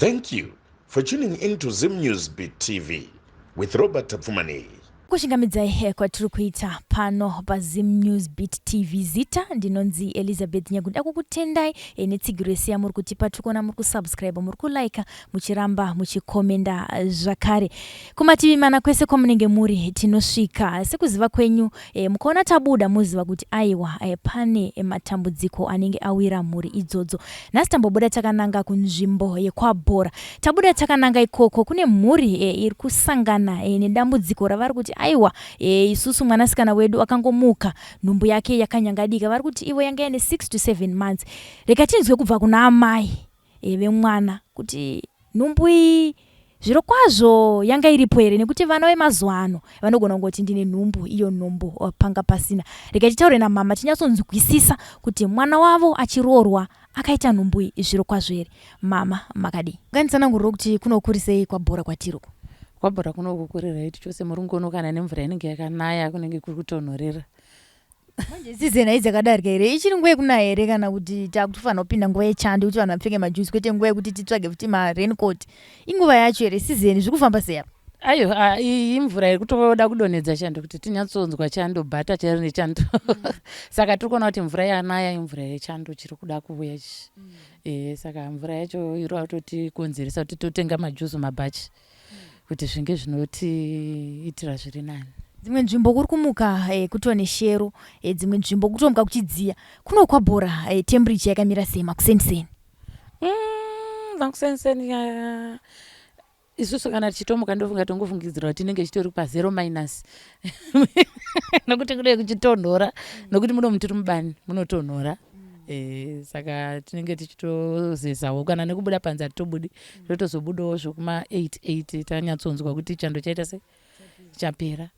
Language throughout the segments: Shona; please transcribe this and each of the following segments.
Thank you for tuning in to Zim News Beat TV with Robert Tapfumani. Kushingamidza kwatiri kuita pano pa Zim News Beat TV zita ndinonzi Elizabeth Nyagundi akukutendai netsigiresi muri kuti patukona muri kusubscribe muri kulike muchiramba muchikomenda zvakare kumativi mana kwese kwamunenge muri tinosvika sekuziva kwenyu mukaona tabuda muziva kuti aiwa pane matambudziko anenge awira muri idzodzo nhasi tambobuda takananga kunzvimbo yekwabhora tabuda takananga ikoko kune mhuri iri kusangana nedambudziko ravari kuti aiwa isusu mwanasikana wedu akangomuka nhumbu yake yakanyangadika vari kuti ivo yanga ine 6 to 7 months reka tinzwe kubva kuna amai vemwana kuti nhumbu iyi zviro kwazvo yanga iripo here nekuti vana vemazuva ano vanogona kungoti ndine nhumbu iyo nhumbu panga pasina reka titaure namama tinyatsonzwisisa kuti mwana wavo achiroorwa akaita nhumbu iyi zviro kwazvo here mama makadi ngandisananguriro kuti kunokurisei kwabhora kwatiruko kwabhora kunokukurira iti chose murungono kana nemvura inenge yakanaya kunenge kuri kutonhorera manje sizena idzakadarika here ichiri nguva yekunaya here kana kuti takutofanira kupinda nguva yechando kuti vanhu vapfeke majuzi kwete nguva yekuti titsvage futi maraincoat inguva yacho here sizeni zviri kufamba sei apa aiyo iyi imvura iri kutoda kudonhedza chando kuti tinyatsonzwa chando bhata chari nechando saka tiri kuona kuti mvura yanaya imvura yechando chiri kuda kuuya saka mvura yacho iri kutotikonzeresa kuti totenga majuzi mabhachi kuti zvinge zvinotiitira zviri nani dzimwe nzvimbo kuri kumuka kutone shero dzimwe nzvimbo kutomuka kuchidziya kuno kwabhora temperature yakamira sei makuseniseni makuseniseni isusu kana tichitomuka ndofunga tongofungidzira kuti tinenge chitori pa0 minus nokuti kudai kuchitonhora nokuti muno mutiri mubani munotonhora saka tinenge tichitozezawo kana nekubuda panze hatitobudi totozobudawo zvokuma 8 tanyatsonzwa kuti chando chaita se chapera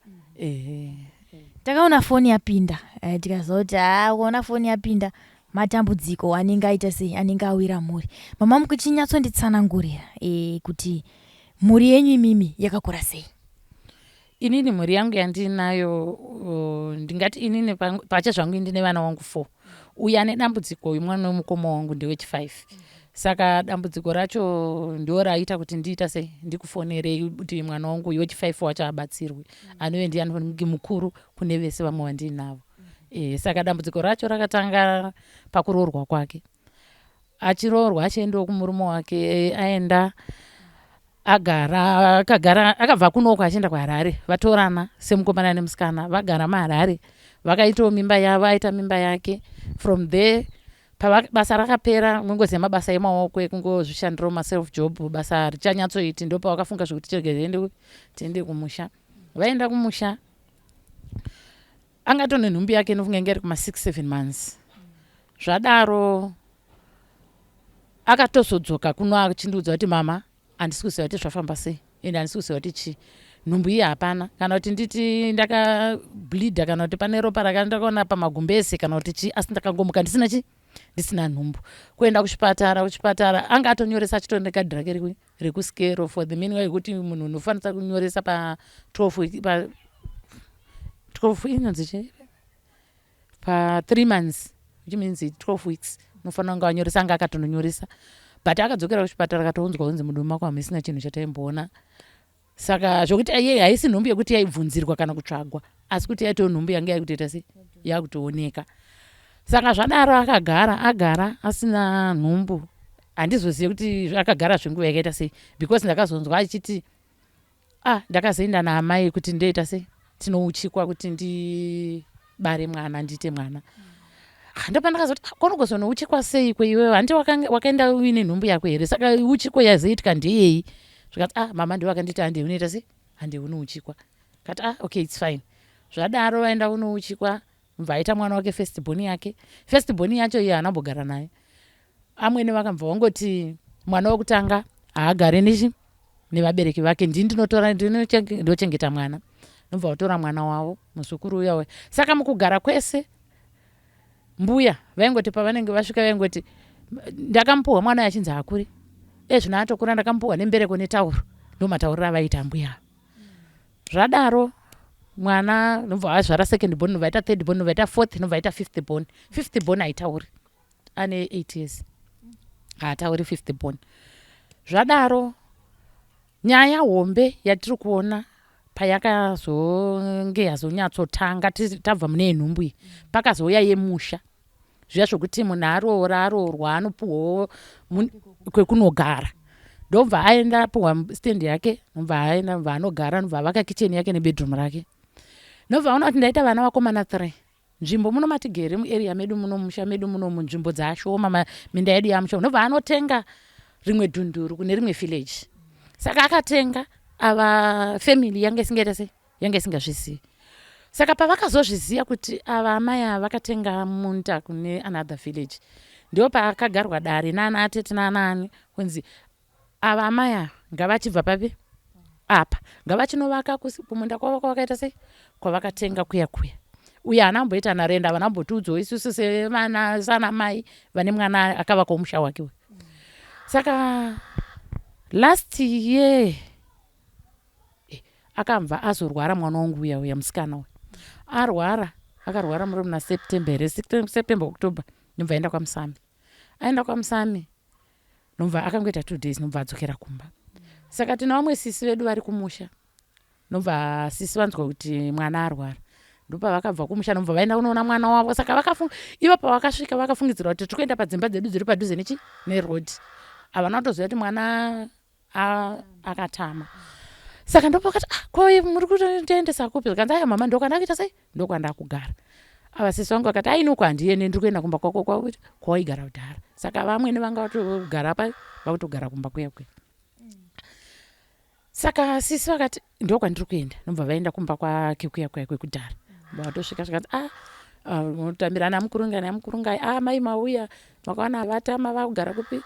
takaona foni yapinda tikaziva kuti kuona foni yapinda matambudziko anenge aita sei anenge awira mhuri mama mukuchinyatsonditsanangurira kuti mhuri yenyu imimi yakakura sei inini mhuri yangu yandinayo ndingati inini pacha zvangu ndine vana wangu 4 uye ane dambudziko mwana wemukoma wangu ndewechi5 saka dambudziko racho ndio raita kuti ndiita sei ndikufonerei kuti mwana wangu wechi5 wacho abatsirwe anove ndiye anenge mukuru kune vese vamwe vandinavo saka dambudziko racho rakatanga pakuroorwa kwake achiroorwa achiendawo kumurume wake aenda akabva kunoko achienda kuHarare vatorana semukomana nemusikana vagara muHarare vakaitawo mimba yavo aita mimba yake from there basa rakapera mungoziva mabasa emaoko ekungozvishandirawo maself job basa richanyatsoiti ndo pavakafunga zvokuti tiende kumusha vaenda kumusha angatone nhumbi yake inofunga inge iri kuma6-7 months zvadaro akatozodzoka kuno achindiudza kuti mama handisi kuziva kuti zvafamba sei ende handisi kuziva kuti chii nhumbu iyi hapana kana kuti nditi ndakableedha kana kuti pane ropa rakandakaona pamagumbezi kana kuti chii asi ndakangomuka ndisina nhumbu kuenda kuchipatara anga atonyoresa achitone kadhi rake rekuskero for the meaning yekuti munhu unofanira kunyoresa pa12 inonzi chii pa3 months which means 12 weeks unofanira kunge wanyoresa anga akatononyoresa but akadzokera kuchipatara akatounzwa kunzi mudumu mako hamisina chinhu chataimboona saka zvokuti iye haisi nhumbu yekuti yaibvunzirwa kana kutsvagwa asi kuti yaitoo nhumbu yanga yakutoita sei yakutooneka saka zvadaro agara asina nhumbu handizozive kuti akagara zvenguva yakaita sei because ndakazonzwa achiti ndakazoenda naamai kuti ndoita sei tinouchikwa kuti ndibare mwana ndiite mwana ndopa ndakazoti konogozonouchikwa sei kweiwewe handi wakaenda uine nhumbu yako here saka uchiko yazoitika ndeyei zvikati mama ndiwo akanditi hande unoita sei hande unouchikwa kati okay it's fine zvadaro vaenda unouchikwa mva aita mwana wake firstborn yacho iye haanambogara naye amwene vakamva vangoti mwana wokutanga haagare nevabereki vake ndinochengeta mwana nobva vatora mwana wavo muzukuru uya saka mukugara kwese mbuya vaingoti pavanenge vasvika vaingoti ndakamupuhwa mwana yachinzi hakuri zvino atokura ndakamupuhwa nembereko netauro ndomataurira avaita mbuya zvadaro mwana nobva azvara second born nobva aita third born nobva aita fourth nobva aita fifth born haitauri ane 8 years haatauri fifth born Zvadaro nyaya hombe yatiri kuona payakazonge yazonyatsotanga tabva mune nhumbu iyi pakazouya yemusha zviya zvokuti munhu aroorwa anopuhwawo kwekunogara ndobva aenda apuhwa stendi yake nobva aenda nobva anogara nobva avaka kicheni yake nebedroom rake nobva ona kuti ndaita vana vakomana 3 nzvimbo muno matigere muarea medu muno musha medu muno munzvimbo dzashoma minda yedu yamusha nobva anotenga rimwe dhunduru kune rimwe village saka akatenga ava family yange isingaita sei yange isingazvizivi saka pavakazozviziva kuti ava amai ava vakatenga munda kune another village ndio paakagarwa dare nana atete nanaani kunzi ava amai ava ngavachibva papi apa ngavachinovaka kumunda kwavo kwavakaita sei kwavakatenga kuya uye haana narenda vanambotiudzawo isusu sevana sana mai vane mwana akavaka musha wake uyu saka last year akamva azorwara mwana wangu uya musikana uyu akarwara muri muna september october nobva aenda kwamusami aenda kwamusami nobva akangoita 2 days nobva adzokera kumba saka tina vamwe sisi vedu vari kumusha nobva sisi vanzwa kuti mwana arwara ndopavakabva kumusha nobva vaenda kunoona mwana wavo saka ivo pavakasvika vakafungidzira kuti tiri kuenda padzimba dzedu dziri padhuze nerod havana kutoziva kuti mwana akatama saka ndopakati kwai muri kutoendesa kupi zikanzi aya mama ndokwandakuita sei ndokwandakugara ava sisi vangu vakati ainuko handiyeni ndiri kuenda kumba kwako kwawaigara kudhara saka vamwene vanga vatogara pa vakutogara kumba kuya saka sisi vakati ndokwandiri kuenda nobva vaenda kumba kwake kuya kwekudhara vatosvika zvikanzi unotambira namukurungai mai mauya makaona vatama vakugara kupi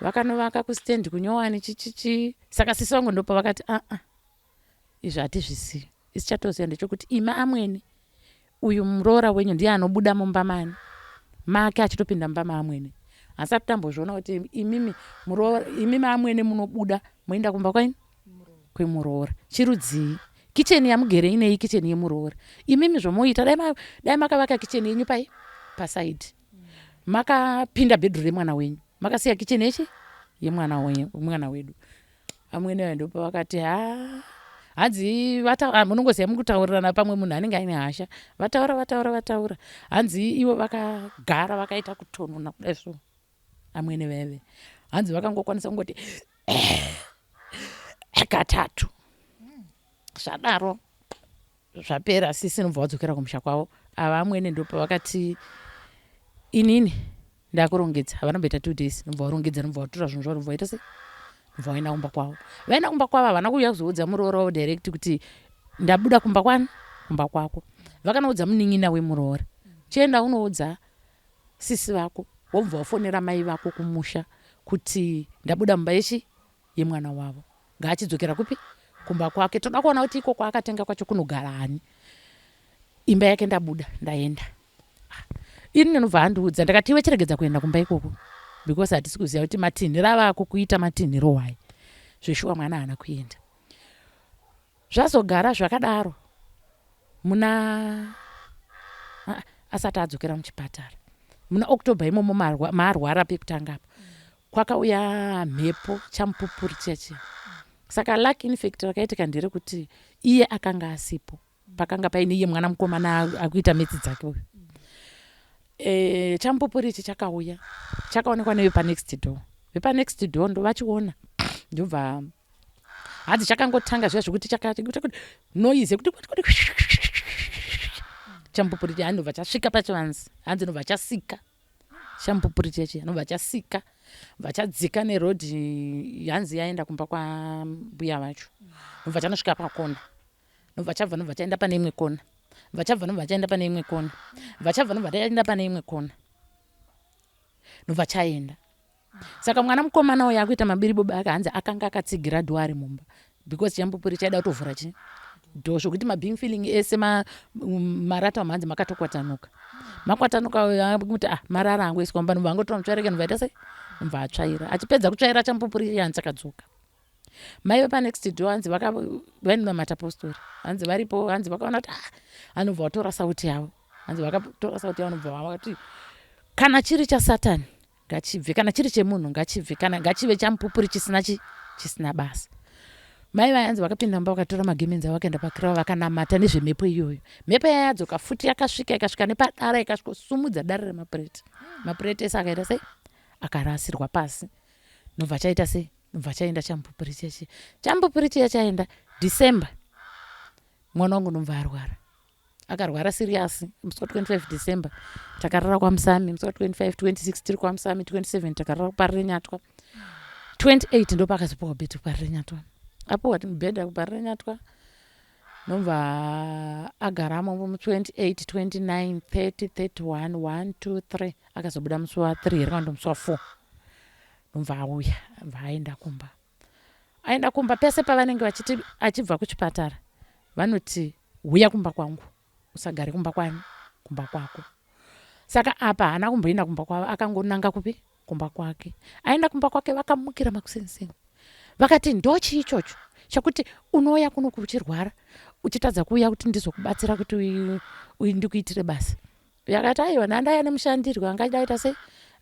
vakanovaka kustendi kunyowani chichichi saka sisi vangu ndopa vakati izvi hatizvisivi isi chatoziva ndechekuti ima amwene uyu muroora wenyu ndiye anobuda mumba mani make achitopinda mumba maamwene hasati tambozviona kuti imimi amwene munobuda moenda kumba kwaini kwemuroora chirudzii kicheni yamugere inei kicheni yemuroora imimi zvomoita dai makavaka kicheni yenyu pasaidi makapinda bedroom remwana wenyu makasiya kicheni yechi yemwana wedu amwene vandopa vakati hanzi munongoziva mukutaurirana pamwe munhu anenge aine hasha vataura hanzi ivo vakagara vakaita kutonona kudai so amwene veve hanzi vakangokwanisa kungoti katatu zvadaro zvapera sisi nobva vadzokera kumusha kwavo ava amwene ndopa vakati inini ndakurongedza havanomboita 2 days nobva varongedza nobva vatora zvinhu zvavo nobva vaita sei nobva vaenda kumba kwavo vaenda kumba kwavo havana kuuya kuzoudza muroora wavo direct kuti ndabuda kumba kwako vakanoudza munin'ina wemuroora chienda unoudza sisi vako wobva wafonera mai vako kumusha kuti ndabuda mumba yemwana wavo ngaachidzokera kupi kumba kwake toda kuona kuti iko kwaakatenga kwacho kunogara ani imba yake ndaenda ini ndinobva andiudza ndakati iwe chiregedza kuenda kumba ikoko because hatisi kuziva kuti matinhiro avako kuita matinhiro hwai zveshuwa mwana haana kuenda zvazogara zvakadaro asati adzokera muchipatara muna october imomo maarwara pekutangapo kwakauya mhepo chamupupuri chechi saka luck infect rakaitika nderekuti iye akanga asipo pakanga paine iye mwana mukomana akuita metsi dzake uyu chamupupuri ichi chakauya chakaonekwa nevepanext door ndo vachiona ndobva hadzi chakangotanga zviya zvokuti chakati noise kuti chamupupuri chichi ndobva chasvika pachivanzi hanzi ndobva chasika chamupupuri chechi ndobva chasika vachadzika nerodhi hanzi yaenda kumba kwambuya vacho ndobva chanosvika pakona ndobva chabva ndobva chaenda pane imwe kona vachabva ndobva chaenda pane imwe kona vachabva ndobva chaenda pane imwe kona ndobva chaenda saka mwana mukomana uyo akuita mabiriboba ake hanzi akanga akatsigira dho ari mumba because chamupupuri chaida kutovhura chi dho zvokuti mabing feeling ese marata mhanzi makatokwatanuka kuti marara angoiswa mumba ndobva angotora mutsvaireke ndobva aita sei ndobva atsvaira achipedza kutsvaira chamupupuri hanzi akadzoka mai vepanext door hanzi vainonamata postori hanzi varipo hanzi vakaona kuti anobva vatora sauti yavo hanzi vakatora sauti yavo nobva vakati kana chiri chasatani ngachibve, kana chiri chemunhu ngachibve, kana ngachive chamupupuri chisina basa. Mai vayanzi vakapinda mumba vakatora magemenzi avo vakaenda pakirava vakanamata nezvemhepo iyoyo. Mhepo yadzoka futi yakasvika nepadara ikasvikosimudza dare remapureti. Mapureti ese akaita sei akarasirwa pasi. Nobva chaita sei, nobva chaenda chamupupuri chechi. Chamupupuri chiya chaenda December. Mwana wangu nobva arwara. Akarwara serious musi wa 25 December. Takarara kwaMusami musi wa 25, 26 tiri kwaMusami, 27 takarara kuparire Nyatwa. 28 ndo pakazopiwa bhedhi kuparire Nyatwa. Apo mubhedha kuparire Nyatwa. Nobva agaramo mu 28, 29, 30, 31, 1, 2, 3 akazobuda musi wa 3 iri kwando musi wa 4. Nobva auya, nobva aenda kumba. Aenda kumba pese pavanenge vachiti achibva kuchipatara. Vanoti uya kumba kwangu. Usagare kumba kwani, kumba kwako. Saka apa haana kumboenda kumba kwavo, akangonanga kupi kumba kwake. Aenda kumba kwake vakamukira makuseni. Vakati ndochi ichocho chakuti unouya kuno kuchirwara uchitadza kuuya kuti ndizokubatsira kuti ndikuitire basa. Yakati aiwa ndandaya nemushandirwa angaita sei,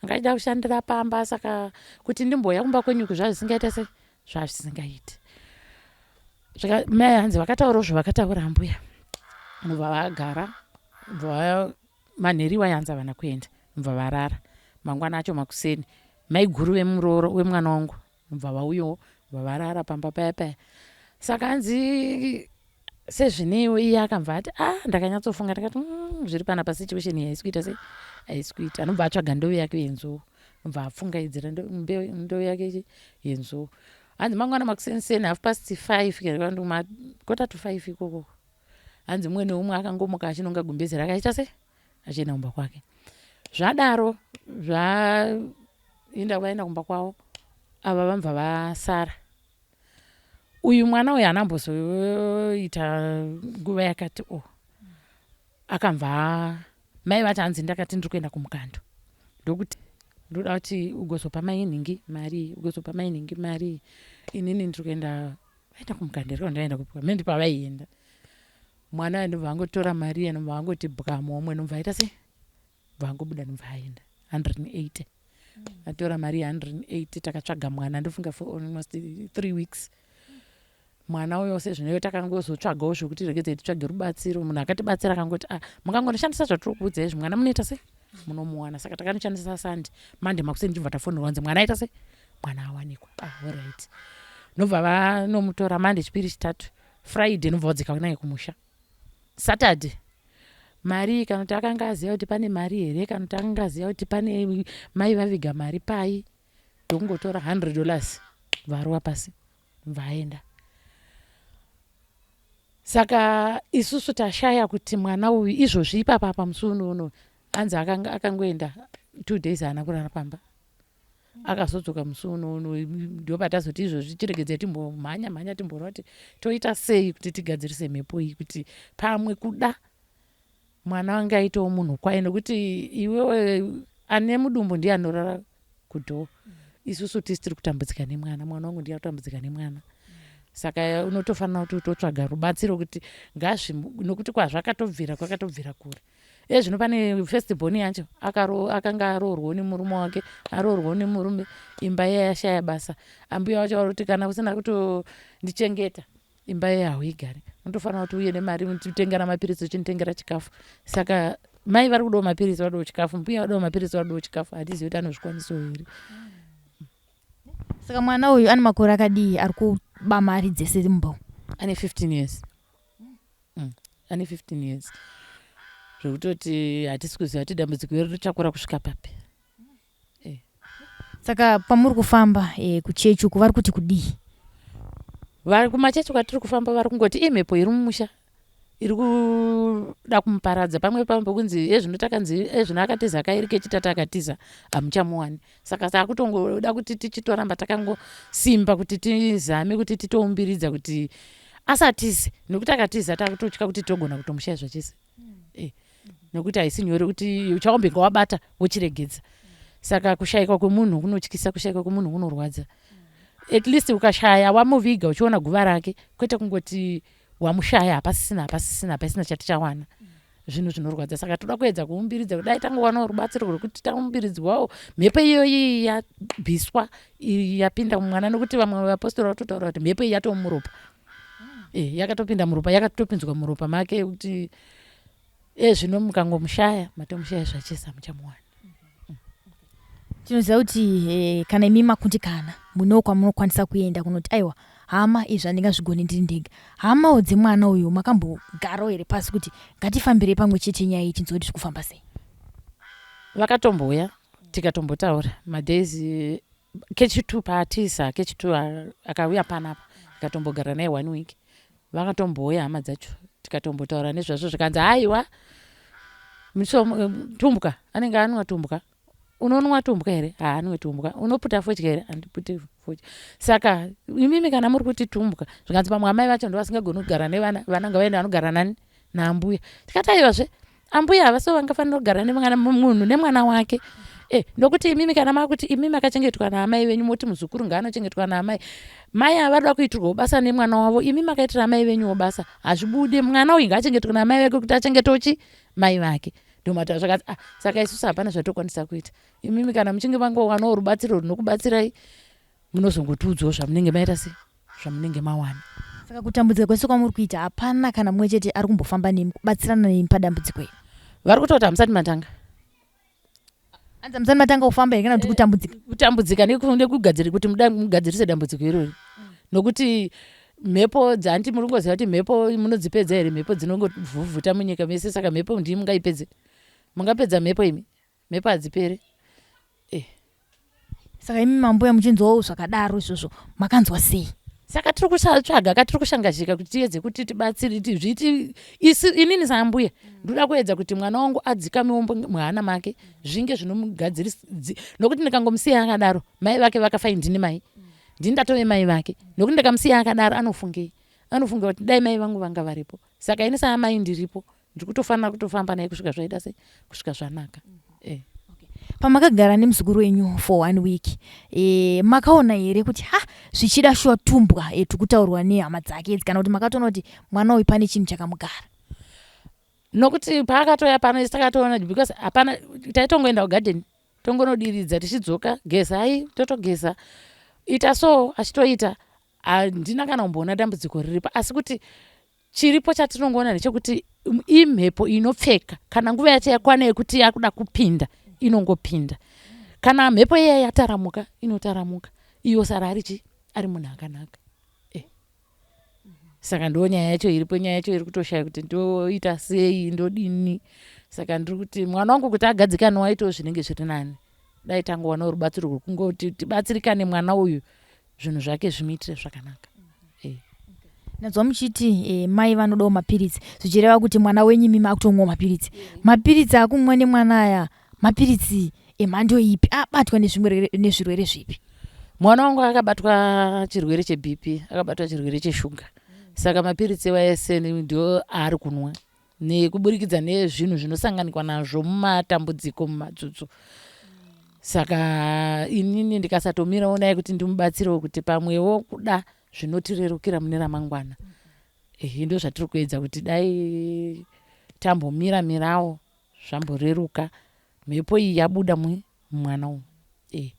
angaida kushandira pamba, saka kuti ndimboya kumba kwenyuku zvazisingaita sei, zvazisingaiti. Saka mai hanzi vakataurawo zvavakataura mbuya. Nobva vagara, nobva manheri vayanza vana kuenda, nobva varara. Mangwana acho makuseni, mai guru vemuroro wemwana wangu, nobva vauyawo, nobva varara pamba paya paya. Saka hanzi sezvinewo iye akamva ati ndakanyatsofunga ndakati zviri panapa situation iyi haisi kuita sei, haisi kuita. Anobva atsvaga ndoo yake yenzou, nobva apfungaidzira ndoo yake yenzou. Hanzi mangwana makuseni 5:30 4:45 ikoko. Hanzi mumwe neumwe akangomuka achinonga gumbezi rakaita sei achienda kumba kwake. Zvadaro vaenda kumba kwavo, ava vamva vasara. Uyu mwana uyu haambozoita nguva yakati akamva mai vati hanzi ndakati ndiri kuenda kumukando, ndokuti ndoda kuti ugozopa mai nhingi mari, inini ndiri kuenda kumukando, ndaenda kupiwa mendi pavaienda. Mwana ndobva angotora mari nobva angoti bwamo, umwe nobva aita sei, nobva angobuda nobva aenda 180. Atora mari 180 takatsvaga mwana, ndofunga for almost 3 weeks. Mwana uyo sezvino takangozotsvagawo zvokuti regedzei titsvage rubatsiro. Munhu akatibatsira akangoti mungangonoshandisa zvatiri kuudza izvi, mwana munoita sei, munomuwana. Saka takanoshandisa Sande, Mande makuseni ndibva tafonera wanzi mwana aita sei, mwana awanikwa. Alright. Nobva vanomutora Mande chipiri chitatu, Friday nobva vadzika naye kumusha. Saturday mari kana kuti akanga aziva kuti pane mari here, kana kuti akanga aziva kuti pane mai vaviga mari pai, ndokungotora $100 varuwa pasi vaenda. Saka isusu tashaya kuti mwana uyu izvozvi ipapa pamusi uno hanzi akangoenda 2 days haana kurara pamba. Akazodzoka musi uno ndio patazoti izvozvi tiregedze timbomhanya timboona kuti toita sei kuti tigadzirise mhepo iyi kuti pamwe kuda mwana wange aitawo munhu kwaye, nokuti iwewe ane mudumbu ndiye anorara kudhoo. Isusu tiri kutambudzika nemwana, mwana wangu ndiye kutambudzika nemwana. Saka unotofanira kuti utotsvaga rubatsiro kuti nokuti kwazvakatobvira kwakatobvira kure. Zvino pane firstborn yacho akanga aroorwawo nemurume wake, aroorwawo nemurume, imba iye yashaya basa. Ambuya wacho varoti kana usina kutondichengeta imba iye hauigari, unotofanira kuti uye nemari utengera mapirisi uchinitengera chikafu. Saka mai vari kudawo mapirisi vadawo chikafu, mbuya vadawo mapirisi vadawo chikafu, hatizivi kuti anozvikwanisawo here. Saka mwana uyu ane makore akadii ari kuba mari dzese mumbau? Ane 15 years. Ane 15 years. Zvekutoti hatisi kuziva kuti dambudziko iri richakura kusvika papi. Saka pamuri kufamba kuchechi uku vari kuti kudii? Vari kumachechi kwatiri kufamba vari kungoti imhepo iri mumusha iri kuda kumuparadza. Pamwe kunzi ezvino akatiza akairike chitatu akatiza hamuchamuwani. Saka takutongoda kuti tichitoramba takangosimba kuti tizame kuti titoumbiridza kuti asatize, nokuti akatiza takutotya kuti togona kutomushaya zvachese. Nokuti haisi nyore kuti uchaombenga wabata wochiregedza. Saka kushayikwa kwemunhu kunotyisa, kushayikwa kwemunhu kunorwadza. At least ukashaya wamuviga uchiona guva rake, kwete kungoti wamushaya hapasisina chatichawana. zvinhu zvinorwadza. Saka toda kuedza kuumbiridza kudai tangowana rubatsiro rwekuti taumbiridzwawo mhepo iyoyi yabviswa yapinda mumwana, nokuti vamwe vapostori vatotaura kuti mhepo iyi yatomuropa. Yakatopinda muropa, yakatopinzwa muropa make kuti zvino mukangomushaya matomushaya zvachesa muchamuwana. Tinoziva kuti kana imi makundikana muno kwamunokwanisa kuenda kunoti aiwa hama izvi handingazvigoni ndiri ndega. Hamawo dzemwana uyu makambogarawo here pasi kuti ngatifambire pamwe chete nyaya iyi tinzwe kuti zviri kufamba sei? Vakatomboya tikatombotaura madhays kechitu paatiza kechitu akauya panapa tikatombogara naye 1 week. Vakatomboya hama dzacho tikatombotaura nezvazvo zvikanzi haiwa tumbuka anenge anwa tumbuka. Unonwa tumbuka here? Haanwe tumbuka. Unoputa fodya here? Handiputi fodya. Saka imimi kana muri kuti tumbuka zvikanzi pamwe amai vacho ndovasingagoni kugara nevana, vananga vaenda vanogara nani naambuya. Tikati aiwazve ambuya havasi vangafanira kugara munhu nemwana wake. Nokuti imimi kana makuti imimi makachengetwa naamai venyu moti muzukuru ngaanochengetwa naamai. Mai havada kuitirwa basa nemwana wavo, imimi makaitira amai venyu basa. Hazvibude mwana uyu ngaachengetwe naamai vake kuti achengetochi mai vake. Ndomataura zvakati saka isusu hapana zvatokwanisa kuita. Imimi kana muchinge mangowanawo rubatsiro runokubatsirai munozongotiudzawo zvamunenge maita sei, zvamunenge mawana. Saka kutambudzika kwese kwamuri kuita hapana kana mumwe chete ari kumbofamba nemi kubatsirana nemi padambudziko iri? Vari kutoti hamusati matanga. Anzi hamusati matanga kufamba here kana kuti kutambudzika? Kutambudzika nekugadzira kuti mugadzirise dambudziko irori. Nokuti mhepo dzanti muri kungoziva kuti mhepo munodzipedza here? Mhepo dzinongovhuvhuta munyika mese. Saka mhepo ndii mungaipedze? Mungapedza mhepo imi? Mhepo hadzipere. Saka imi mambuya muchinzwawo zvakadaro izvozvo makanzwa sei? Saka tiri kutsvaga katiri kushangazhika kuti tiedze kuti tibatsiri zviti inini saambuya ndoda kuedza kuti mwana wangu adzikamewo muhana make zvinge zvinomugadzirisa, nokuti ndikangomusiya akadaro mai vake vakafa indini mai ndini ndatove mai vake. Nokuti ndikamusiya akadaro anofunga kuti dai mai vangu vanga varipo. Saka ini saamai ndiripo ndiri kutofanira kutofamba naye kusvika zvaita sei, kusvika zvanaka. Pamakagara nemuzukuru wenyu for 1 week makaona here kuti zvichida shuwa tumbwa tikutaurwa nehama dzake kana kuti makatoona kuti mwana uyu pane chinhu chakamugara? Nokuti paakatoya pano takatoona because hapana, taitongoenda kugadheni tongonodiridza tichidzoka, gezai totogeza, ita so achitoita. Handina kana kumboona dambudziko riripo, asi kuti chiripo chatinongoona ndechekuti imhepo inopfeka kana nguva yacho yakwana yekuti yakuda kupinda inongopinda. Kana mhepo iya yataramuka inotaramuka, iyo sara ari munhu akanaka. Saka ndo nyaya yacho iripo, nyaya yacho iri kutoshaya kuti ndoita sei, ndodini. Saka ndiri kuti mwana wangu kuti agadzikane waitawo zvinenge zviri nani, dai tangowana rubatsiro rwekungoti tibatsirikane mwana uyu zvinhu zvake zvimuitire zvakanaka. Nanzwa muchiti mai vanodawo mapiritsi, zvichireva kuti mwana wenyu imi akutomwawo mapiritsi. Mapiritsi akumwa nemwana aya mapiritsi emhando ipi? Abatwa nezvirwere zvipi? Mwana wangu akabatwa chirwere cheBP, akabatwa chirwere cheshuga. Saka mapiritsi ese ndio ari kunwa nekuburikidza nezvinhu zvinosanganikwa nazvo mumatambudziko mumatsutsu. Saka inini ndikasatomirawo naye kuti ndimubatsirewo kuti pamwewo kuda zvinotirerukira mune ramangwana. Ndo zvatiri kuedza kuti dai tambomirawo zvamboreruka, mhepo iyi yabuda mwana uyu.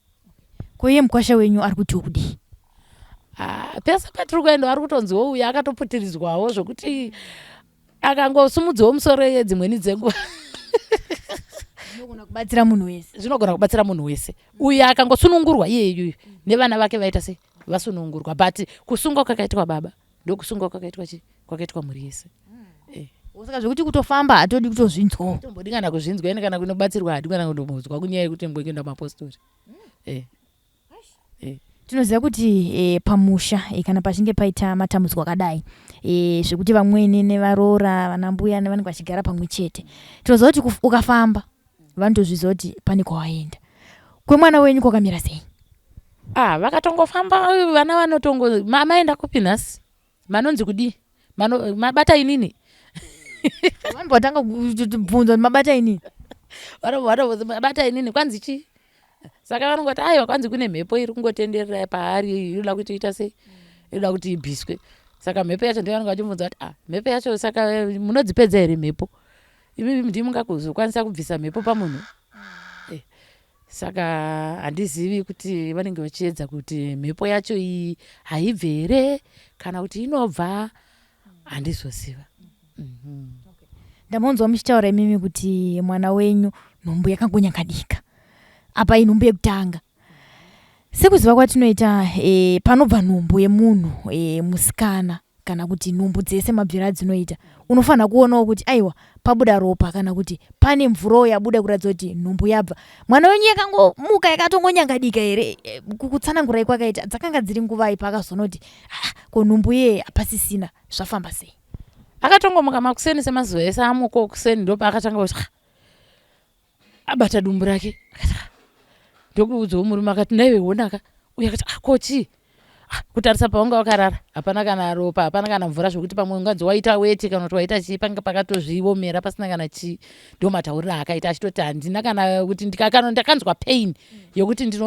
Koiye mukwasha wenyu ari kuti kudii? Pese patiri kuenda ari kutonziwo uyu akatoputiridzwawo zvokuti akangosumudzawo musoro dzimweni dzenguva zvinogona kubatsira munhu wese. Zvinogona kubatsira munhu wese. Uyu akangosunungurwa iyeyu nevana vake vaita sei, vasunungurwa. But kusungwa kwakaitwa baba ndokusungwa kwakaitwa mhuri yese. Saka zvekuti kutofamba hatodi kutozvinzwawo. Tombodingana kuzvinzwa ene kana kunobatsirwa hadingana kundomudzwa kunyaya yekuti ngoenda mapostori. Tinoziva kuti pamusha kana pachinge paita matambudziko akadai zvekuti vamweni nevaroora vanambuya nevanenge vachigara pamwe chete, tinoziva kuti ukafamba vanotozviziva kuti pane kwawaenda. Kwemwana wenyu kwakamira sei? Vakatongofamba vana vanotongo maenda kupi nhasi, manonzi kudii, mabata inini. Vanotanga kubvunza mabata inini, mabata inini kwanzi chii? Saka vanongoti aiwa kwanzi kune mhepo iri kungotenderera paari inoda kuti ita sei, inoda kuti ibviswe. Saka mhepo yacho ndiyo vanenge vachibvunza kuti mhepo yacho, saka munodzipedza here mhepo? imi ndimungakuzokwanisa kubvisa mhepo pamunhu. Saka handizivi kuti vanenge vachiedza kuti mhepo yacho iyi haibve here kana kuti inobva, handizoziva. Ndamonzwa muchitaura imimi kuti mwana wenyu nhumbu yakangonyakadika. Apa iyi nhumbu yekutanga. Sekuziva kwatinoita panobva nhumbu yemunhu musikana kana kuti nhumbu dzese mabvira dzinoita. Unofanira kuonawo kuti aiwa pabuda ropa kana kuti pane mvuro yabuda kuratidza kuti nhumbu yabva. Mwana wenyu yakangomuka yakatongonyangadika here kutsanangurai kwakaita dzakanga dziri nguva ipa akazoona kuti ko nhumbu ye hapasisina zvafamba sei. Akatongomuka makuseni semazuva ese amuko kuseni ndopa akatanga kuti abata dumbu rake. Ndokuudzawo murume akati naiwe wonaka. Uye akati kochi kutarisa pawanga wakarara hapana kana ropa hapana kana mvura zvokuti pamwe unganzi waita weti kana kuti waita chii panga pakatozviomera pasina kana chii. Ndo matauriro akaita achitoti handina kana kuti ndakanzwa pain yokuti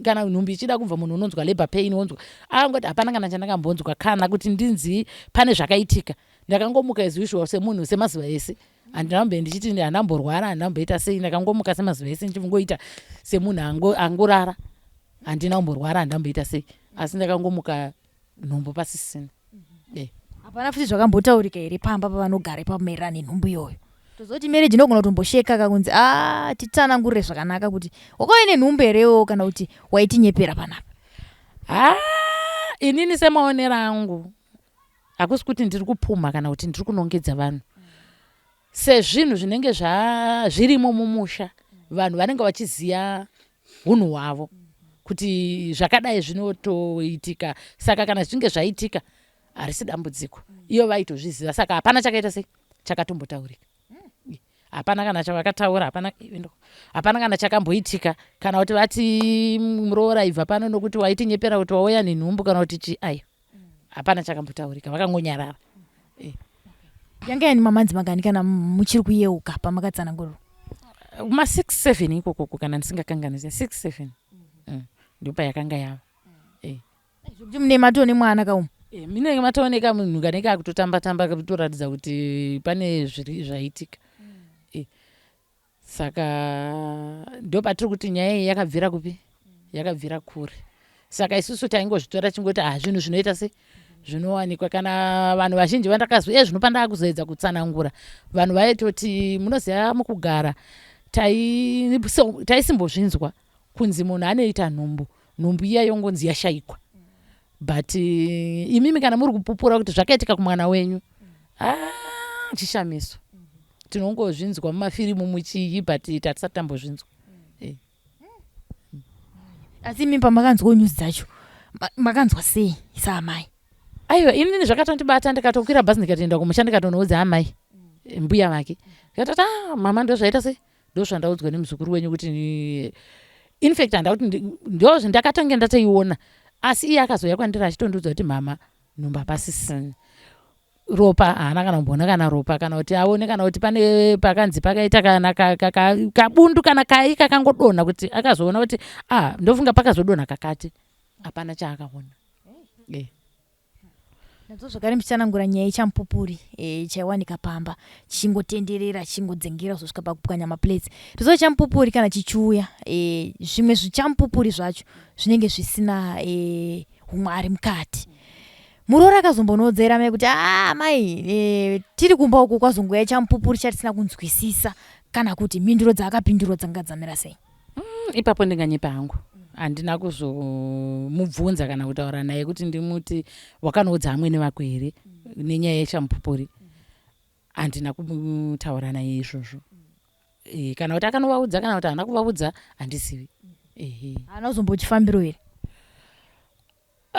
kana nhumbu ichida kubva munhu unonzwa labor pain wonzwa angoti hapana kana chandakambonzwa kana kuti ndinzi pane zvakaitika. Ndakangomuka as usual semunhu semazuva ese. Handinambe ndichiti handamborwara handamboita sei. Ndakangomuka semazuva ese ndichingoita semunhu angorara. Handina kumborwara handamboita sei. Asi ndakangomuka nhumbu pasisina. Hapana futi zvakambotaurika here pamba pavanogara pamaererano nenhumbu iyoyo. Tozoti marriage inogona kutombosheka kakunzi titsanangurire zvakanaka kuti wakauya nenhumbu herewo kana kuti waitinyepera panapa. Inini semaonero angu hakusi kuti ndiri kupumha kana kuti ndiri kunongedza vanhu. Sezvinhu zvinenge zvirimo mumusha vanhu vanenge vachiziva hunhu hwavo kuti zvakadai zvinotoitika. Saka kana zvichinge zvaitika harisi dambudziko. Iyo vaitozviziva. Saka hapana chakaita sei chakatombotaurika. Hapana kana chavakataura hapana kana chakamboitika kana kuti vati muroora ibva pano nokuti waitinyepera kuti wauya nenhumbu kana kuti chi ayo. Hapana chakambotaurika vakangonyarara. Yanga yani mamanzi magani kana muchiri kuyeuka pamakatsanangurwa? 6-7 ikoko kana ndisingakanganisi 6-7. Ndopa yakanga yava. Kuti mune matone mwana kaumu? Mine mataoneka munhu kanenge akutotamba-tamba kutoratidza kuti pane zviri zvaitika. Saka ndopa tiri kuti nyaya iyi yakabvira kupi? Yakabvira kure. Saka isusu taingozvitora chingoti zvinhu zvinoita se zvinowanikwa kana vanhu vazhinji vandakazwa zvinopa ndakuzoedza kutsanangura. Vanhu vaitoti munoziva mukugara taisimbozvinzwa kunzi munhu anoita nhumbu iya yongonzi yashayikwa. But imimi kana muri kupupura kuti zvakaitika kumwana wenyu chishamiso. Tinongozvinzwa mumafirimu muchii but tatisati tambozvinzwa. Asi imi pamakanzwa news dzacho makanzwa sei saamai? Aiwa inini zvakatondibata ndikatokwira bhazi ndikatoenda kumusha ndikatonoudza amai mbuya vake. Ndikatoti mama ndozvaita sei? Ndozvandaudzwa nemuzukuru wenyu kuti in fact handauti ndakatange ndataiona. Asi iye akazoya kwandiri achitondiudza kuti mama nhumbu hapasisina. Ropa haana kana kumbona kana ropa kana kuti aone kana kuti pane pakanzi pakaita kana kabundu kana kai kakangodonha kuti akazoona kuti ndofunga pakazodonha kakati. Hapana chaakaona. Nadzo zvakare muchitsanangura nyaya chamupupuri chaiwanika pamba chingotenderera chingodzengera kusvika pakupwanya maplates. Tozo chamupupuri kana chichiuya zvimwe zvichamupupuri zvacho zvinenge zvisina umwari mukati. Muroora akazombonodzera mai kuti mai tiri kumba uku kwazongoya chamupupuri chatisina kunzwisisa kana kuti mhinduro dzaakapinduro dzanga dzamira sei? Ipapo ndinganyepa hangu. Handina kuzomubvunza kana kutaura naye kuti ndimuti wakanoudza amweni vako here nenyaya yechamupupuri. Handina kumutaura naye izvozvo. Kana kuti akanovaudza kana kuti haana kuvaudza handizivi. Haana kuzombochifambiro here?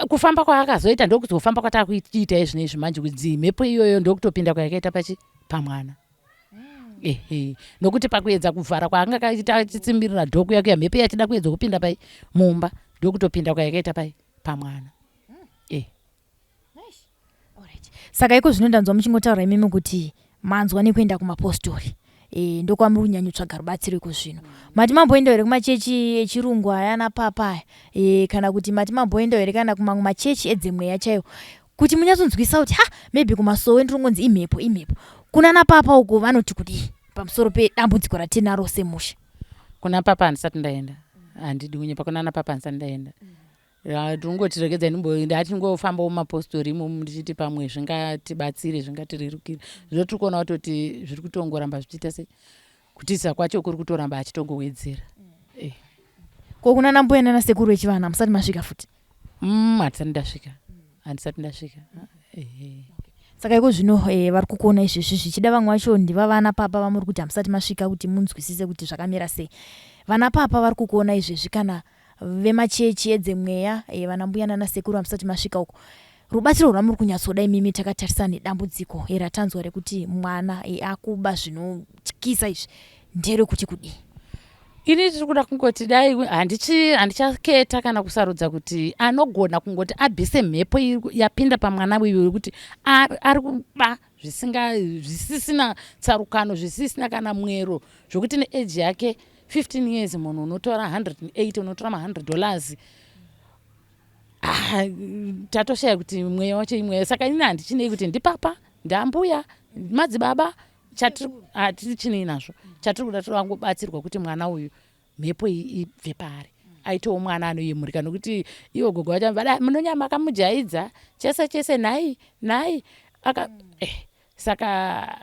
Kufamba kwaakazoita ndokuzofamba kwatakuita izvinezvi manje kuti mhepo iyoyo ndokutopinda kwayakaita pamwana. Nokuti pakuedza kuvhara kwaanga kaita achitsimbirira dhoku yake mhepo yachida kuedza kupinda mumba ndokutopinda kwayakaita pamwana. Saka iko zvino ndanzwa muchingotaura imimi kuti manzwa nekuenda kumapostori. Ndokwamuri kunyanya kutsvaga rubatsiro iko zvino. Mati mamboenda here kumachechi echirungu aya napapa kana kuti mati mamboenda here kana kumamwe machechi edzemweya chaiwo kuti munyatsonzwisa kuti maybe kumasowe ndirongonzi imhepo kuna napapa uko vanoti kudii pamusoro pedambudziko ratinaro semusha? Kuna papa handisati ndaenda, handidi kunyepa. Kuna papa handisati ndaenda. Tingotiregedza ndatingofambawo mumapostori imomo ndichiti pamwe zvingatibatsire, zvingatirerukire. Zvino tiri kuona kutoti zviri kutongoramba zvichiita sei, kutiza kwacho kuri kutoramba achitongowedzera. Ko kuna nambuya nana sekuru vechivana hamusati masvika futi? Handisati ndasvika. Saka iko zvino vari kukuona izvezvi zvichida vamwe vacho ndiva vana papa vamuri kuti hamusati masvika kuti munzwisise kuti zvakamira sei. Vana papa vari kukuona izvezvi kana vemachechi edzemweya vana mbuya nana sekuru hamusati masvika uko. Rubatsiro rwamuri kunyatsoda imimi takatarisa nedambudziko ratanzwa rekuti mwana akuba zvinotyisa izvi nderekuti kudii? Ini tiri kuda kungoti dai handichaketa kana kusarudza kuti anogona kungoti abvise mhepo yapinda pamwana uyu wekuti ari kuba zvisisina tsarukano, zvisisina kana mwero, zvokuti neeji yake 15 years munhu unotora 180, unotora $100. Tatoshaya kuti mweya wacho imweya. Saka ini handichinei kuti ndipapa, ndambuya, madzibaba, hatiri chinei nazvo. Chatiri kuda todangobatsirwa kuti mwana uyu mhepo ibve paari, aitewo mwana anoyemurika, nokuti iwo gogo vacho munonyama akamujaidza chese nhai saka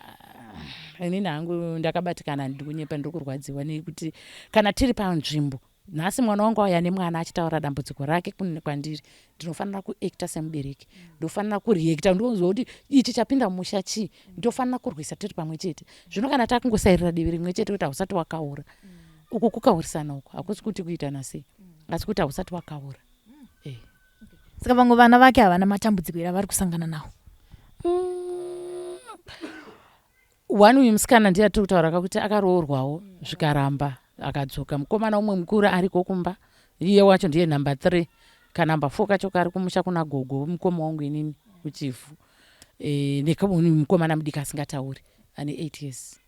inini hangu ndakabatikana, ndiri kunyepa, ndiri kurwadziwa nekuti kana tiri panzvimbo nhasi mwana wangu auya nemwana achitaura dambudziko rake kwandiri, ndinofanira kuekta semubereki, ndofanira kureekta, ndonzwa kuti ichi chapinda mumusha chii, ndofanira kurwisa tiri pamwe chete. Zvino kana takungosairira divi rimwe chete kuti hausati wakaura, uku kukaurisana uku hakusi kuti kuitana sei, asi kuti hausati wakaura. Saka vamwe vana vake havana matambudziko ere avari kusangana nawo? One uyu musikana ndiye atiri kutaura kuti akaroorwawo zvikaramba akadzoka. Mukomana umwe mukuru ariko kumba, iye wacho ndiye number 3. Kanamba 4 kacho kari kumusha kuna gogo mukoma wangu inini kuchifu. Mukomana mudiki asingatauri ane 8 years.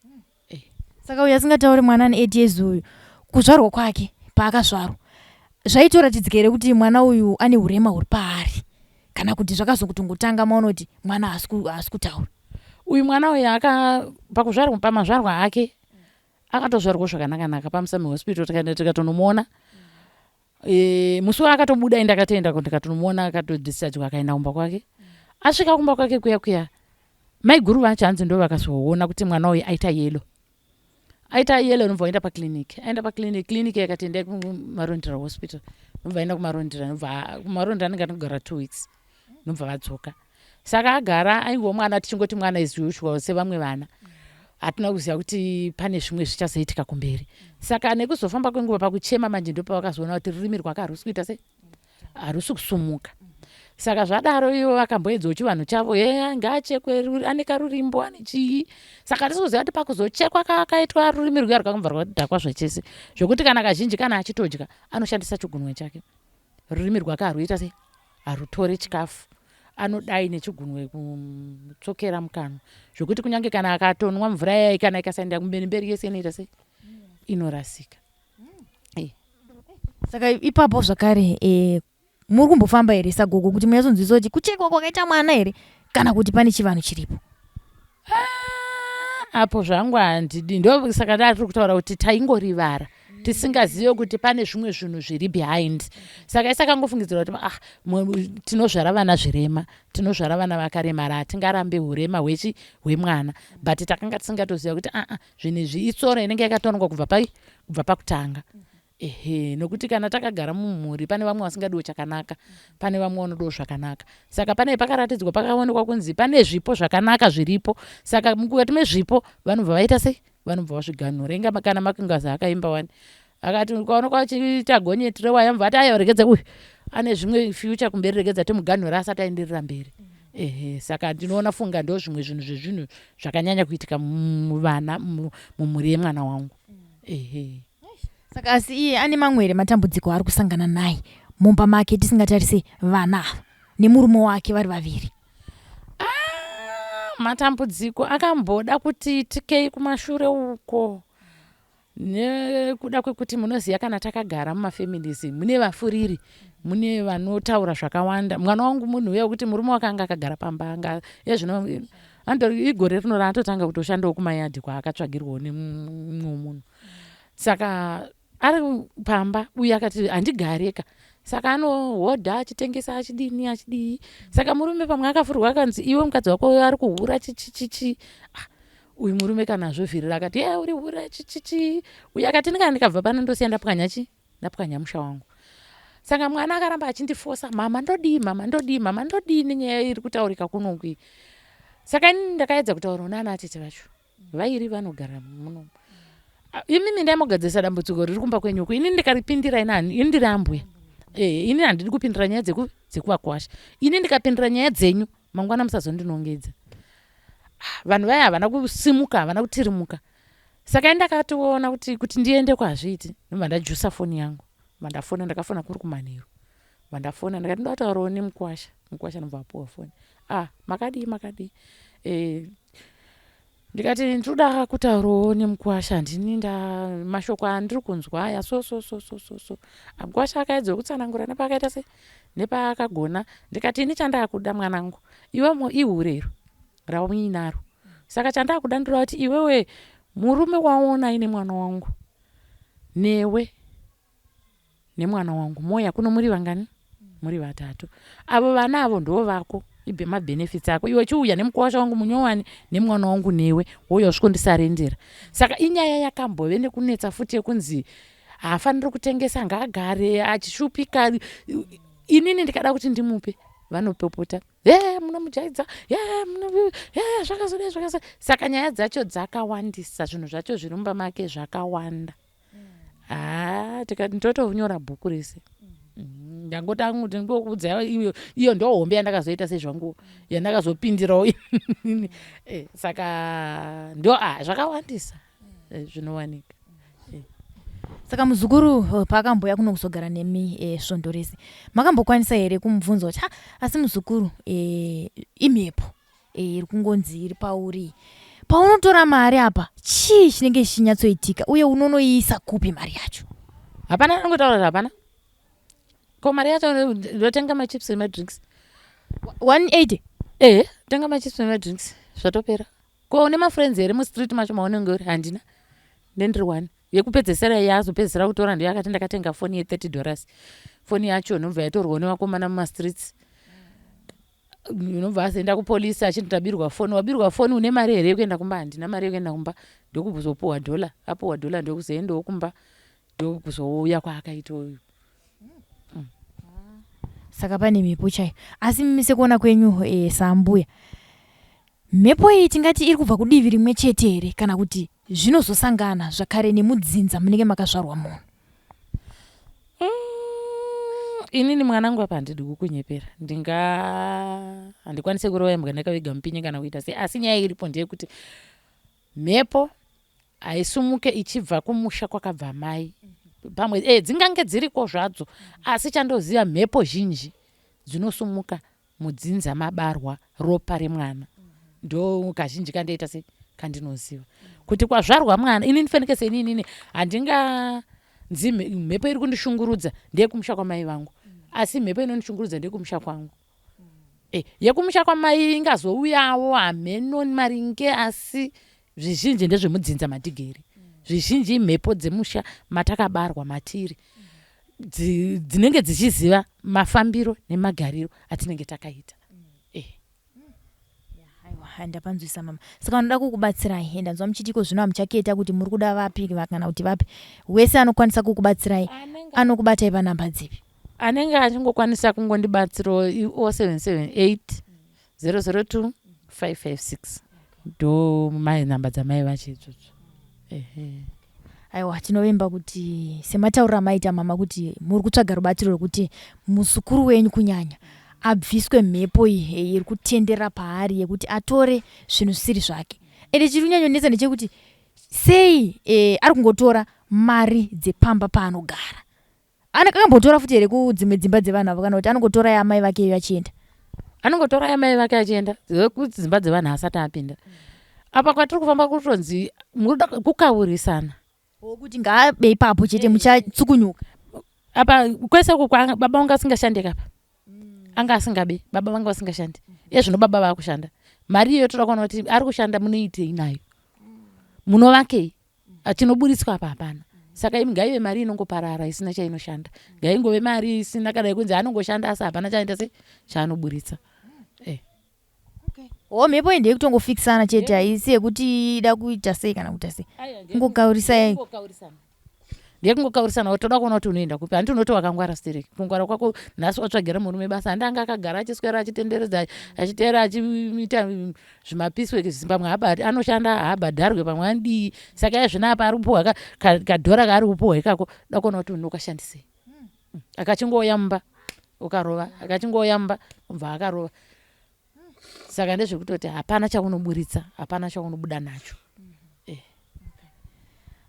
Saka uyu asingatauri mwana ane 8 years uyu kuzvarwa kwake paakazvarwa zvaitoratidzika ere kuti mwana uyu ane urema huri paari, kana kuti zvakazongotanga maona kuti mwana haasi kutaura? Uyu mwana uyu pakuzvarwa, pamazvarwa ake akatozvarwa zvakanaka pamusami hospital. Tikatonomuona musi waakatobuda ndakatoenda ndikatonomuona akatodischargwa akaenda kumba kwake. Asvika kumba kwake kuya maiguru vacho hanzi ndo vakazoona kuti mwana uyu aita yelo nobva aenda pakliniki. Aenda pakliniki yakatenda kumarondera hospital, nobva aenda kumarondera anenge anogara 2 weeks, nobva vadzoka. Saka agara aingowa mwana tichingoti mwana is usual sevamwe vana, hatina kuziva kuti pane zvimwe zvichazoitika kumberi. Saka nekuzofamba kwenguva pakuchema manje ndo pavakazoona kuti rurimi rwake harusi kuita sei, harusi kusumuka. Saka zvadaro ivo akamboedzawo chivanhu chavo, ngaachekwe, ane karurimbo, ane chii. Saka tisizoziva kuti pakuzochekwa kaitwa rurimi rwuya rwakabva rwadhakwa zvachese, zvokuti kana kazhinji kana achitodya anoshandisa chigunwe chake. Rurimi rwake haruita sei, harutore chikafu, anodai nechigunwe kutsokera mukanwa, zvokuti kunyange kana akatonwa mvura yai kana ikasaenda kumberi yese inoita sei, inorasika. Saka ipapo zvakare muri kumbofamba here sagogo kuti muyazonzwisa kuti kuchekwa kwakaita mwana here, kana kuti pane chivanhu chiripo? Apo zvangu handidi, ndo saka tiri kutaura kuti taingorivara tisingazive kuti pane zvimwe zvinhu zviri behind. Saka isakangofungidzira kuti tinozvara vana zvirema, tinozvara vana vakaremara, hatingarambe urema hwemwana, but takanga tisingatoziva kuti zvinhu izvi itsoro inenge yakatonongwa kubva pakutanga. Nokuti kana takagara mumhuri pane vamwe vasingadiwo chakanaka, pane vamwe vanodiwo zvakanaka. Saka pane pakaratidzwa pakaonekwa kunzi pane zvipo zvakanaka zviripo. Saka mukati mezvipo vanobva vaita sei, vanobva vazviganhura. Inga kana makingazi akaimba wani akati ukaonekwa achiita gonyeti rewaya mubva ati aya regedza uyu ane zvimwe future kumberi, regedza timuganhura asati aenderera mberi. Saka ndinoona funga ndo zvimwe zvinhu zvezvinhu zvakanyanya kuitika muvana mumhuri yemwana wangu. Saka asi iye ane mamwe here matambudziko ari kusangana naye mumba make tisingatarise vana nemurume wake vari vaviri? Matambudziko akamboda kuti tikei kumashure uko, nekuda kwekuti munoziva kana takagara mumafamilies mune vafuriri, mune vanotaura zvakawanda. Mwana wangu munhu wekuti murume wakanga akagara pamba yezvino andori igore rino raatotanga kutoshandawo kumayadhi kwaakatsvagirwawo nemumwe munhu. Saka ari pamba uye akati handigareka, saka anohodha achitengesa achidii. Saka murume pamwe akafurwa akanzi iwe mukadzi wako ari kuhura chichichichi. Uyu murume kana zvovhirira akati uri hura chichichi. Uye akati ndikabva pano ndosiya ndapwanya musha wangu. Saka mwana akaramba achindifosa, mama ndodii nenyaya iri kutaurika kunokwi. Saka ini ndakaedza kutaura nana atete vacho vairi vanogara muno. Imimi ndaimogadzisa dambudziko riri kumba kwenyuku. Ini ndikaripindira ini ndiri ambuya. Ini handidi kupindira nyaya dzekuvakwasha. Ini ndikapindira nyaya dzenyu mangwana musazondinongedza. Vanhu vaya havana kusimuka, havana kutirimuka. Saka ndakatoona kuti ndiende kwazviti, ndobva ndajusa foni yangu. Mandafona, ndakafona kuri kumanheru. Mandafona ndakati ndataurawo nemukwasha. Mukwasha nobva apuwa foni. Makadii. Ndikati ndoda kutaurawo nemukwasha, handini mashoko andiri kunzwa aya so. Mukwasha akaedza kutsanangura nepakaita se nepaakagona. Ndikati ini chandakuda mwanangu, iwe ihurero ramuinaro. Saka chandakuda ndinoda kuti iwewe murume waona ine mwana wangu newe nemwana wangu moya kuno muri vangani? Muri vatatu. Avo vana avo ndo vako, ibve mabenefits ako. Iwe chiuya nemukwasha wangu munyowani nemwana wangu newe woya usvikondisarendera. Saka inyaya yakambove nekunetsa futi yekunzi haafaniri kutengesa, ngaagare achishupika. Inini ndikada kuti ndimupe, vanopopota munomujaidza, zvakazodai. Saka nyaya dzacho dzakawandisa, zvinhu zvacho zviri mumba make zvakawanda. Tikati ndotonyora bhuku rese. Ndangotangu ndokudza iyo ndo hombe yandakazoita sezvangu yandakazopindirawo. Saka ndo zvakawandisa zvinowanika. Saka muzukuru paakamboya kuno kuzogara nemi svondo rese, makambokwanisa here kumubvunza kuti asi muzukuru imhepo iri kungonzi iri pauri, paunotora mari apa chii chinenge chichinyatsoitika uye unonoiisa kupi mari yacho? Hapana, anongotaura hapana. Ko mari yacho ndotenga machips nemadrinks 180. Tenga machips nemadrinks zvatopera. Ko une mafriends here mustreet macho maunenge uri? Handina. Ndendiri one yekupedzesera yazopedzesera kutora ndiyo akati ndakatenga foni $30. Foni yacho nobva yatorwa nevakomana mumastreets. Unobva azoenda kupolisi achiti ndabirwa foni. Wabirwa foni une mari here yekuenda kumba? Handina mari yekuenda kumba. Ndokuzopuwa $. Apuwa $, ndokuzoendawo kumba, ndokuzouya kwaakaita uyu. Saka pane mhepo chayo. Asi mise kuona kwenyu saambuya, mhepo iyi tingati iri kubva kudivi rimwe chete here kana kuti zvinozosangana zvakare nemudzinza munenge makazvarwa munhu? Inini mwanangu apa handidi kukunyepera. Handikwanise kurova imbwa ndakavega mupinyi kana kuita sei. Asi nyaya iripo ndeyekuti mhepo haisumuke ichibva kumusha kwakabva mai. Pamwe dzingange dziriko zvadzo, asi chandoziva mhepo zhinji dzinosumuka mudzinza mabarwa ropa remwana. Ndo kazhinji kandoita se kandinoziva kuti kwazvarwa mwana. Ini ndifenekese inini handinganzi mhepo iri kundishungurudza ndeyekumusha kwamai vangu, asi mhepo inondishungurudza ndeyekumusha kwangu. Yekumusha kwamai ingazouyawo hameno maringe, asi zvizhinji ndezvemudzinza matigeri. Zvizhinji imhepo dzemusha matakabarwa matiri dzinenge dzichiziva mafambiro nemagariro atinenge takaita. Ndapanzwisa mama. Saka ndoda kukubatsirai. Ndanzwa muchitiko zvino hamuchaketa kuti muri kuda vapi kana kuti vapi. Wese anokwanisa kukubatsirai anokubatai panhamba dzipi? Anenge achingokwanisa kungondibatsirawo 0778 002 556 ndo nhamba dzamai vacho idzodzo. Aiwa, tinovimba kuti semataurira maita mama kuti muri kutsvaga rubatsiro rwekuti muzukuru wenyu kunyanya abviswe mhepo iyi iri kutendera paari yekuti atore zvinhu zvisiri zvake. Ende chiri kunyanyonetsa ndechekuti sei ari kungotora mari dzepamba paanogara. Akambotora futi here kudzimwe dzimba dzevanhu avo kana kuti anongotora yamai vake iyo achienda? Anongotora yamai vake achienda kuti dzimba dzevanhu asati apinda. Apa kwatiri kufamba kutonzi munoda kukaurisana kuti ngaabe ipapo chete muchatsukunyuka. Apa kwese baba vangu asingashande kapa anga asingabe, baba vangu vasingashande. Zvino baba vakushanda, mari iyoyo toda kuona kuti ari kushanda munoitei nayo, munovakei, tinoburitswa apa hapana. Saka imi ngaive mari inongoparara isina chainoshanda, ngaingove mari isina kadai kunzi anongoshanda asi hapana chaenda sei chaanoburitsa. Mhepo iyi ndeyekutongofikisana chete, haisi yekuti ida kuita sei kana kuita sei, kungokaurisai. Ndekungokaurisana, toda kuona kuti unoenda kupi. Handiti unoti wakangwara stereki, kungwara kwako nhasi watsvagira murume basa, handanga akagara achiswera achitenderedza achiteera achiita zvimapisweki pamwe anoshanda haabhadharwe pamwe andii. Saka yazvinapa ari kupuhwa kadhora kaari kupuhwa ikako, da kuona kuti unokashandisei. Akachingoya mumba ukarova, akachingoya mumba ubva akarova. Saka ndezvekutoti hapana chaunoburitsa, hapana chaunobuda nacho.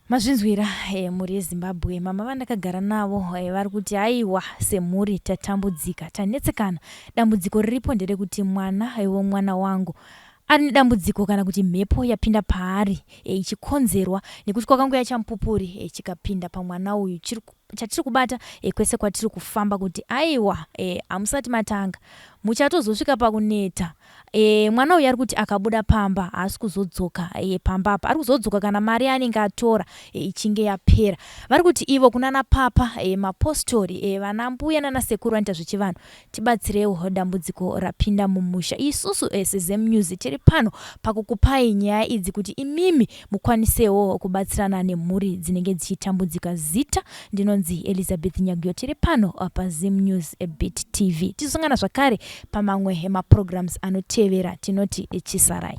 Mazvinzwira mhuri yeZimbabwe, mama vandakagara navo vari kuti aiwa semhuri tatambudzika, tanetsekana. Dambudziko riripo nderekuti mwana wangu ane dambudziko kana kuti mhepo yapinda paari ichikonzerwa nekuti kwakangoya chamupupuri chikapinda pamwana uyu chatiri kubata kwese kwatiri kufamba kuti aiwa hamusati matanga muchatozosvika pakuneta. Mwana uyu ari kuti akabuda pamba haasi kuzodzoka pamba apa, ari kuzodzoka kana mari anenge atora ichinge yapera. Vari kuti ivo kunana papa mapostori vana mbuya nana sekuru vanoita zvechivanhu, tibatsirewo dambudziko rapinda mumusha. Isusu seZM News tiri pano pakukupai nyaya idzi kuti imimi mukwanisewo kubatsirana nemhuri dzinenge dzichitambudzika. Zita ndinonzi Elizabeth Nyagyo, tiri pano paZM News Beat TV. Tizosangana zvakare pamamwe maprograms anotevera, tinoti chisarai.